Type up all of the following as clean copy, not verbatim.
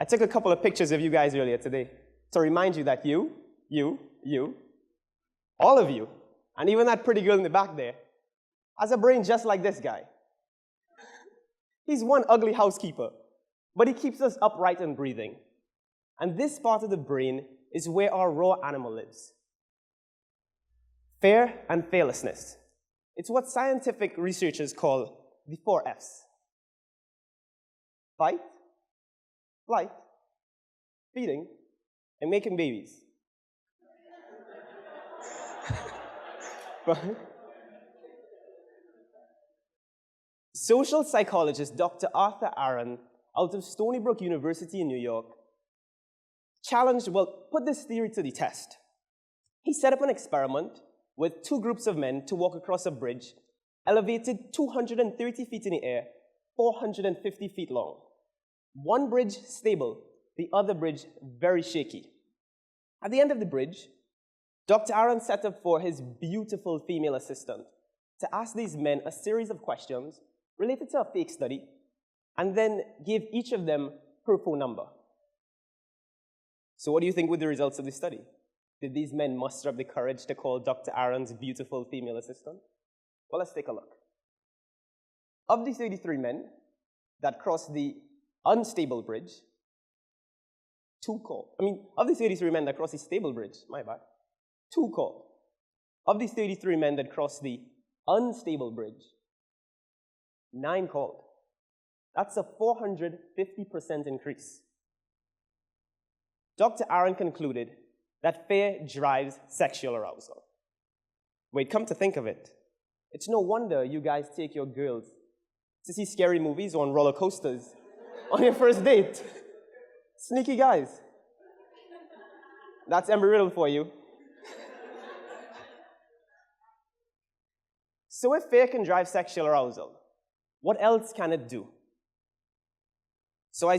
I took a couple of pictures of you guys earlier today to remind you that you, all of you, and even that pretty girl in the back there, has a brain just like this guy. He's one ugly housekeeper, but he keeps us upright and breathing. And this part of the brain is where our raw animal lives. Fear and fearlessness. It's what scientific researchers call the 4 Fs. Fight, flight, feeding, and making babies. Social psychologist Dr. Arthur Aaron, out of Stony Brook University in New York, put this theory to the test. He set up an experiment with 2 groups of men to walk across a bridge, elevated 230 feet in the air, 450 feet long. One bridge stable, the other bridge very shaky. At the end of the bridge, Dr. Aaron set up for his beautiful female assistant to ask these men a series of questions related to a fake study, and then gave each of them her phone number. So what do you think were the results of the study? Did these men muster up the courage to call Dr. Aaron's beautiful female assistant? Well, let's take a look. Of the 33 men that crossed the unstable bridge, 2 called. Of the 33 men that crossed the stable bridge, my bad, 2 called. Of the 33 men that crossed the unstable bridge, 9 called. That's a 450% increase. Dr. Aaron concluded that fear drives sexual arousal. Wait, come to think of it, it's no wonder you guys take your girls to see scary movies or on roller coasters on your first date. Sneaky guys. That's Embry-Riddle for you. So if fear can drive sexual arousal, what else can it do? So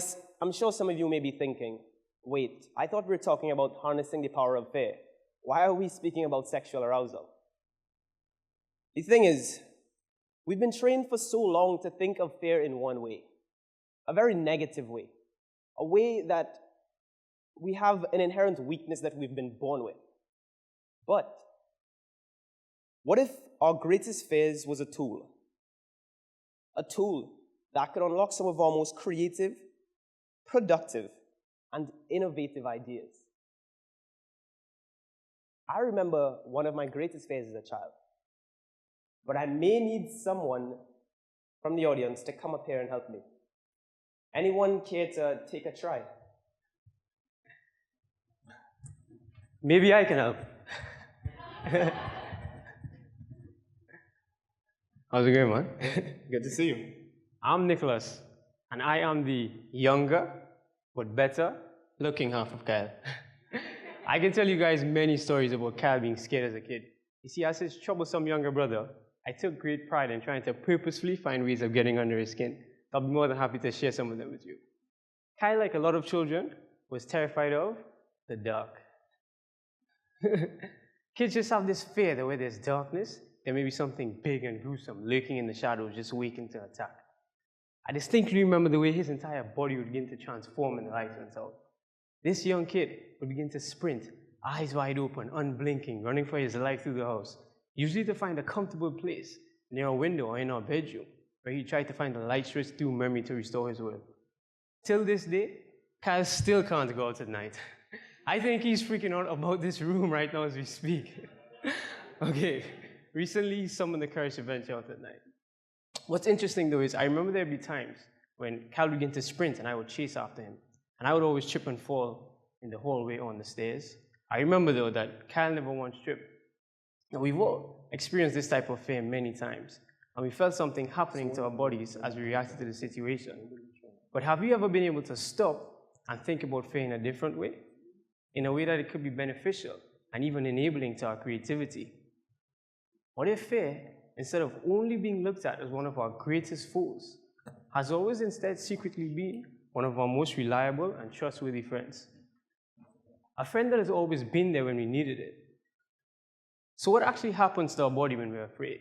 I'm sure some of you may be thinking, wait, I thought we were talking about harnessing the power of fear. Why are we speaking about sexual arousal? The thing is, we've been trained for so long to think of fear in one way, a very negative way, a way that we have an inherent weakness that we've been born with. But what if our greatest fears was a tool that could unlock some of our most creative, productive, and innovative ideas? I remember one of my greatest fears as a child, but I may need someone from the audience to come up here and help me. Anyone care to take a try? Maybe I can help. How's it going, man? Good to see you. I'm Nicholas, and I am the younger, but better looking half of Kyle. I can tell you guys many stories about Kyle being scared as a kid. You see, as his troublesome younger brother, I took great pride in trying to purposefully find ways of getting under his skin. I'll be more than happy to share some of them with you. Kyle, like a lot of children, was terrified of the dark. Kids just have this fear that where there's darkness, there may be something big and gruesome lurking in the shadows just waiting to attack. I distinctly remember the way his entire body would begin to transform when the light went out. This young kid would begin to sprint, eyes wide open, unblinking, running for his life through the house, usually to find a comfortable place near a window or in our bedroom, where he tried to find a light stretched through memory to restore his will. Till this day, Kyle still can't go out at night. I think he's freaking out about this room right now as we speak. Okay, recently he summoned the courage to venture out at night. What's interesting though is I remember there'd be times when Kyle would begin to sprint and I would chase after him. And I would always trip and fall in the hallway or on the stairs. I remember though that Kyle never once tripped. Now we've all experienced this type of fear many times. And we felt something happening to our bodies as we reacted to the situation. But have you ever been able to stop and think about fear in a different way? In a way that it could be beneficial and even enabling to our creativity? What if fear, instead of only being looked at as one of our greatest foes, has always instead secretly been one of our most reliable and trustworthy friends? A friend that has always been there when we needed it. So what actually happens to our body when we're afraid?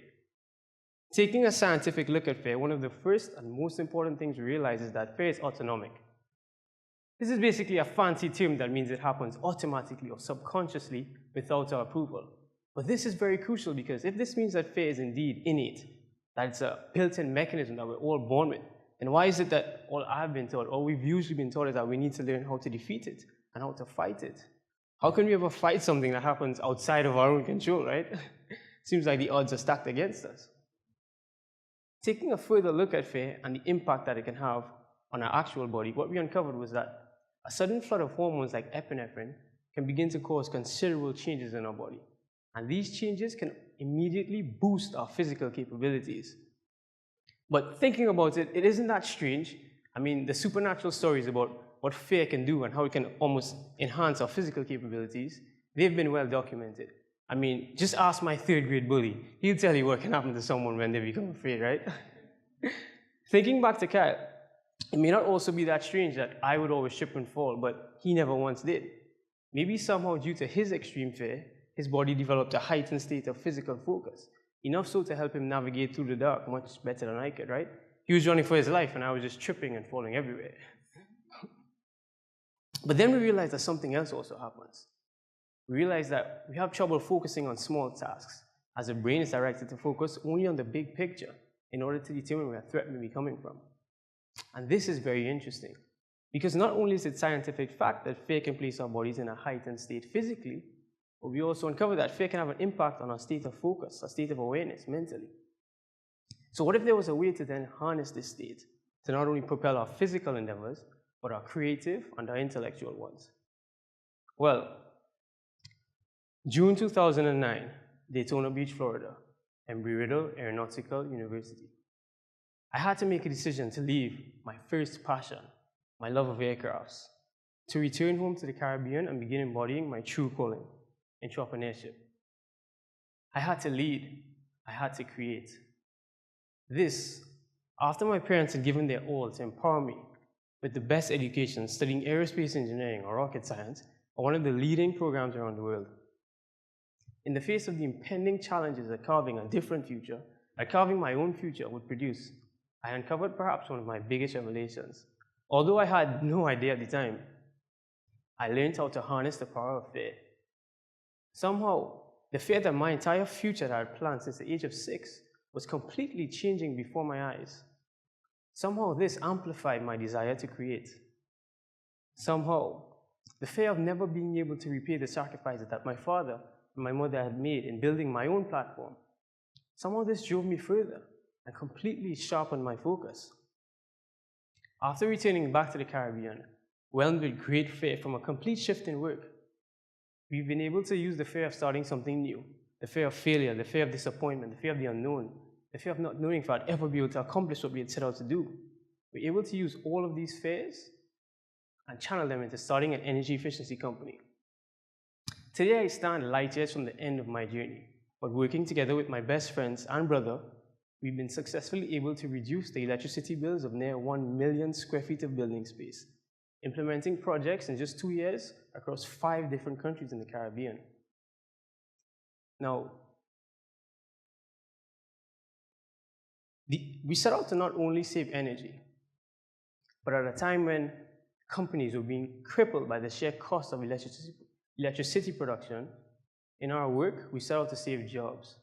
Taking a scientific look at fear, one of the first and most important things we realize is that fear is autonomic. This is basically a fancy term that means it happens automatically or subconsciously without our approval. But this is very crucial because if this means that fear is indeed innate, that it's a built-in mechanism that we're all born with, then why is it that all I've been taught, all we've usually been taught is that we need to learn how to defeat it and how to fight it? How can we ever fight something that happens outside of our own control, right? Seems like the odds are stacked against us. Taking a further look at fear and the impact that it can have on our actual body, what we uncovered was that a sudden flood of hormones like epinephrine can begin to cause considerable changes in our body. And these changes can immediately boost our physical capabilities. But thinking about it, it isn't that strange. I mean, the supernatural stories about what fear can do and how it can almost enhance our physical capabilities, they've been well documented. I mean, just ask my third grade bully. He'll tell you what can happen to someone when they become afraid, right? Thinking back to Kyle, it may not also be that strange that I would always trip and fall, but he never once did. Maybe somehow due to his extreme fear, his body developed a heightened state of physical focus, enough so to help him navigate through the dark much better than I could, right? He was running for his life and I was just tripping and falling everywhere. But then we realized that something else also happens. We realized that we have trouble focusing on small tasks, as the brain is directed to focus only on the big picture in order to determine where a threat may be coming from. And this is very interesting, because not only is it scientific fact that fear can place our bodies in a heightened state physically, but we also uncover that fear can have an impact on our state of focus, our state of awareness mentally. So what if there was a way to then harness this state to not only propel our physical endeavors, but our creative and our intellectual ones? Well, June 2009, Daytona Beach, Florida, Embry-Riddle Aeronautical University. I had to make a decision to leave my first passion, my love of aircrafts, to return home to the Caribbean and begin embodying my true calling, entrepreneurship. I had to lead, I had to create. This, after my parents had given their all to empower me with the best education, studying aerospace engineering or rocket science, or one of the leading programs around the world. In the face of the impending challenges that carving a different future, that carving my own future would produce, I uncovered perhaps one of my biggest revelations. Although I had no idea at the time, I learned how to harness the power of fear. Somehow, the fear that my entire future that I had planned since the age of 6 was completely changing before my eyes. Somehow this amplified my desire to create. Somehow, the fear of never being able to repay the sacrifices that my father and my mother had made in building my own platform, somehow this drove me further and completely sharpened my focus. After returning back to the Caribbean, whelmed with great fear from a complete shift in work, we've been able to use the fear of starting something new, the fear of failure, the fear of disappointment, the fear of the unknown, the fear of not knowing if I'd ever be able to accomplish what we had set out to do. We're able to use all of these fears and channel them into starting an energy efficiency company. Today I stand light years from the end of my journey, but working together with my best friends and brother, we've been successfully able to reduce the electricity bills of near 1 million square feet of building space, implementing projects in just 2 years across 5 different countries in the Caribbean. Now, we set out to not only save energy, but at a time when companies were being crippled by the sheer cost of electricity production, in our work, we set out to save jobs.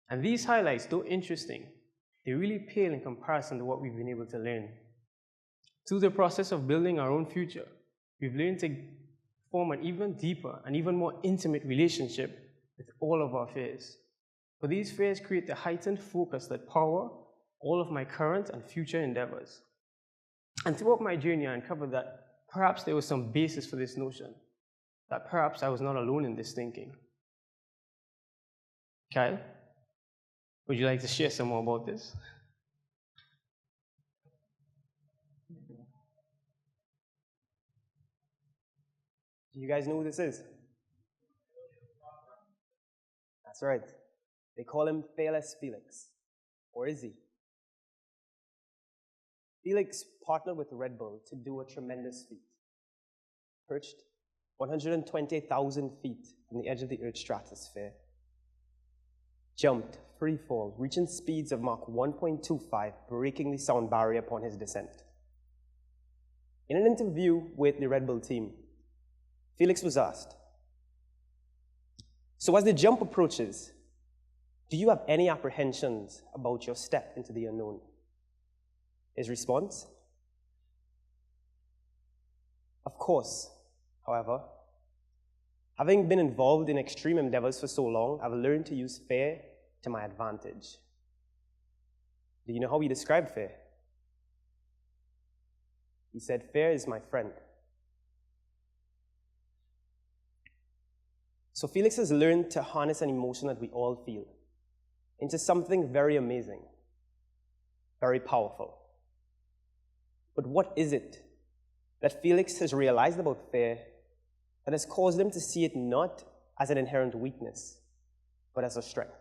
And these highlights, though interesting, they really pale in comparison to what we've been able to learn. Through the process of building our own future, we've learned to form an even deeper and even more intimate relationship with all of our fears. For these fears create the heightened focus that power all of my current and future endeavors. And throughout my journey, I uncovered that perhaps there was some basis for this notion, that perhaps I was not alone in this thinking. Kyle, would you like to share some more about this? Do you guys know who this is? That's right. They call him Fearless Felix. Or is he? Felix partnered with Red Bull to do a tremendous feat. Perched 120,000 feet from the edge of the Earth's stratosphere. Jumped, free fall, reaching speeds of Mach 1.25, breaking the sound barrier upon his descent. In an interview with the Red Bull team, Felix was asked, "So as the jump approaches, do you have any apprehensions about your step into the unknown?" His response, "Of course, however, having been involved in extreme endeavors for so long, I've learned to use fear to my advantage." Do you know how he described fear? He said, "Fear is my friend." So Felix has learned to harness an emotion that we all feel into something very amazing, very powerful. But what is it that Felix has realized about fear that has caused him to see it not as an inherent weakness, but as a strength?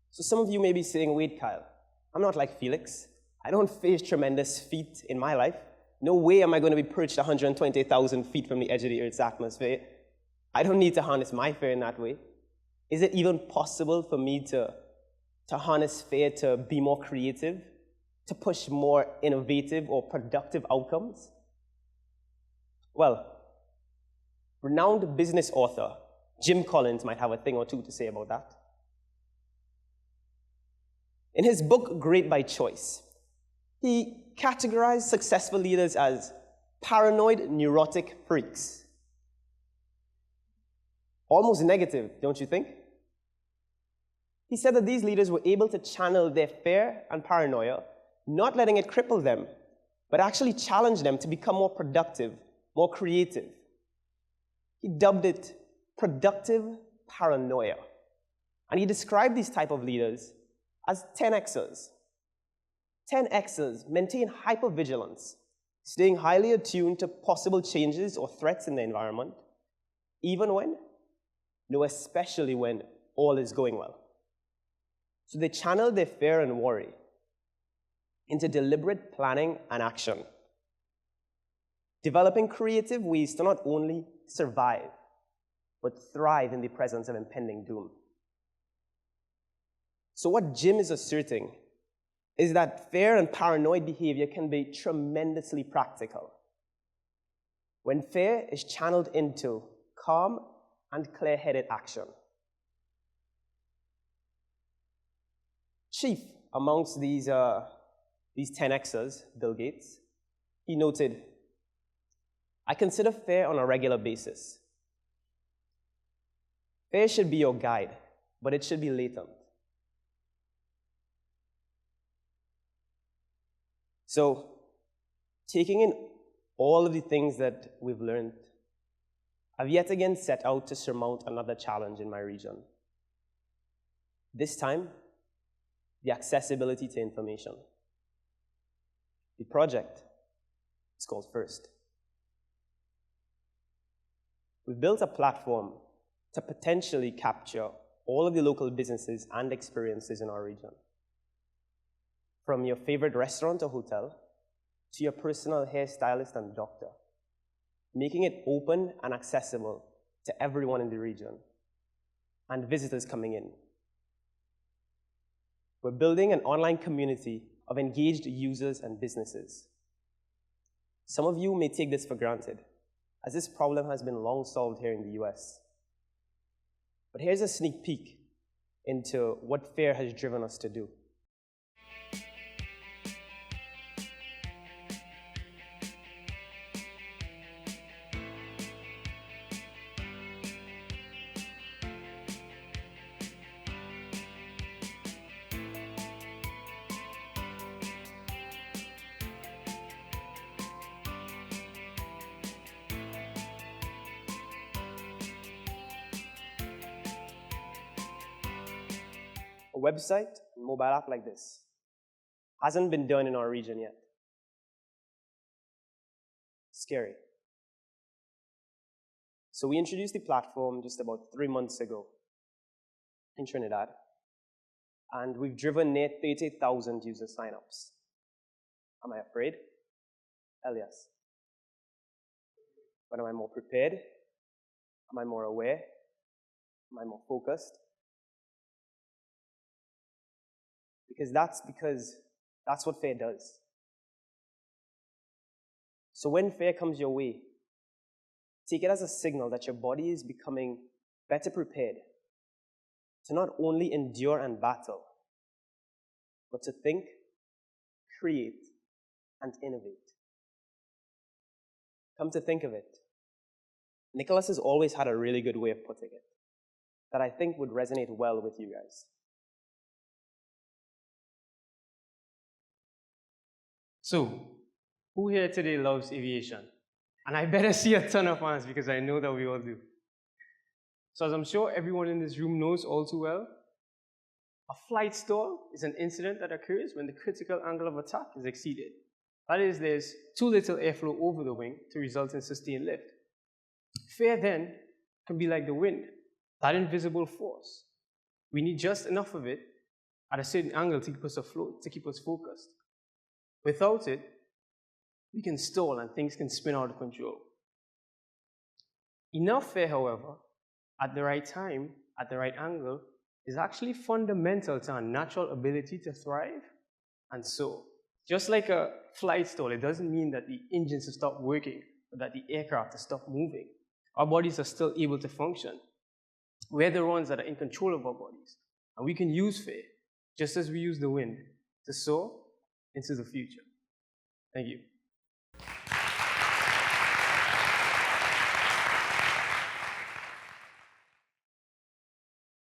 So some of you may be saying, "Wait, Kyle, I'm not like Felix. I don't face tremendous feat in my life. No way am I going to be perched 120,000 feet from the edge of the Earth's atmosphere. I don't need to harness my fear in that way. Is it even possible for me to harness fear to be more creative, to push more innovative or productive outcomes?" Well, renowned business author Jim Collins might have a thing or two to say about that. In his book, Great by Choice, he categorized successful leaders as paranoid, neurotic freaks. Almost negative, don't you think? He said that these leaders were able to channel their fear and paranoia, not letting it cripple them, but actually challenge them to become more productive, more creative. He dubbed it productive paranoia. And he described these type of leaders as 10Xers. 10Xers maintain hypervigilance, staying highly attuned to possible changes or threats in the environment, even when, no, especially when all is going well. So they channel their fear and worry into deliberate planning and action, developing creative ways to not only survive, but thrive in the presence of impending doom. So what Jim is asserting is that fear and paranoid behavior can be tremendously practical when fear is channeled into calm and clear-headed action. Chief amongst these 10Xers, Bill Gates, he noted, "I consider fear on a regular basis. Fear should be your guide, but it should be latent." So, taking in all of the things that we've learned, I've yet again set out to surmount another challenge in my region. This time, the accessibility to information. The project is called FIRST. We've built a platform to potentially capture all of the local businesses and experiences in our region. From your favorite restaurant or hotel to your personal hairstylist and doctor, making it open and accessible to everyone in the region and visitors coming in. We're building an online community of engaged users and businesses. Some of you may take this for granted, as this problem has been long solved here in the US. But here's a sneak peek into what fear has driven us to do. A website and mobile app like this hasn't been done in our region yet. Scary. So we introduced the platform just about 3 months ago in Trinidad, and we've driven near 30,000 user signups. Am I afraid? Hell yes. But am I more prepared? Am I more aware? Am I more focused? Because that's what fear does. So when fear comes your way, take it as a signal that your body is becoming better prepared to not only endure and battle, but to think, create, and innovate. Come to think of it, Nicholas has always had a really good way of putting it that I think would resonate well with you guys. So, who here today loves aviation? And I better see a ton of hands because I know that we all do. So as I'm sure everyone in this room knows all too well, a flight stall is an incident that occurs when the critical angle of attack is exceeded. That is, there's too little airflow over the wing to result in sustained lift. Fear then can be like the wind, that invisible force. We need just enough of it at a certain angle to keep us afloat, to keep us focused. Without it, we can stall and things can spin out of control. Enough fear, however, at the right time, at the right angle, is actually fundamental to our natural ability to thrive and soar. Just like a flight stall, it doesn't mean that the engines have stopped working or that the aircraft has stopped moving. Our bodies are still able to function. We're the ones that are in control of our bodies. And we can use fear, just as we use the wind, to soar into the future. Thank you.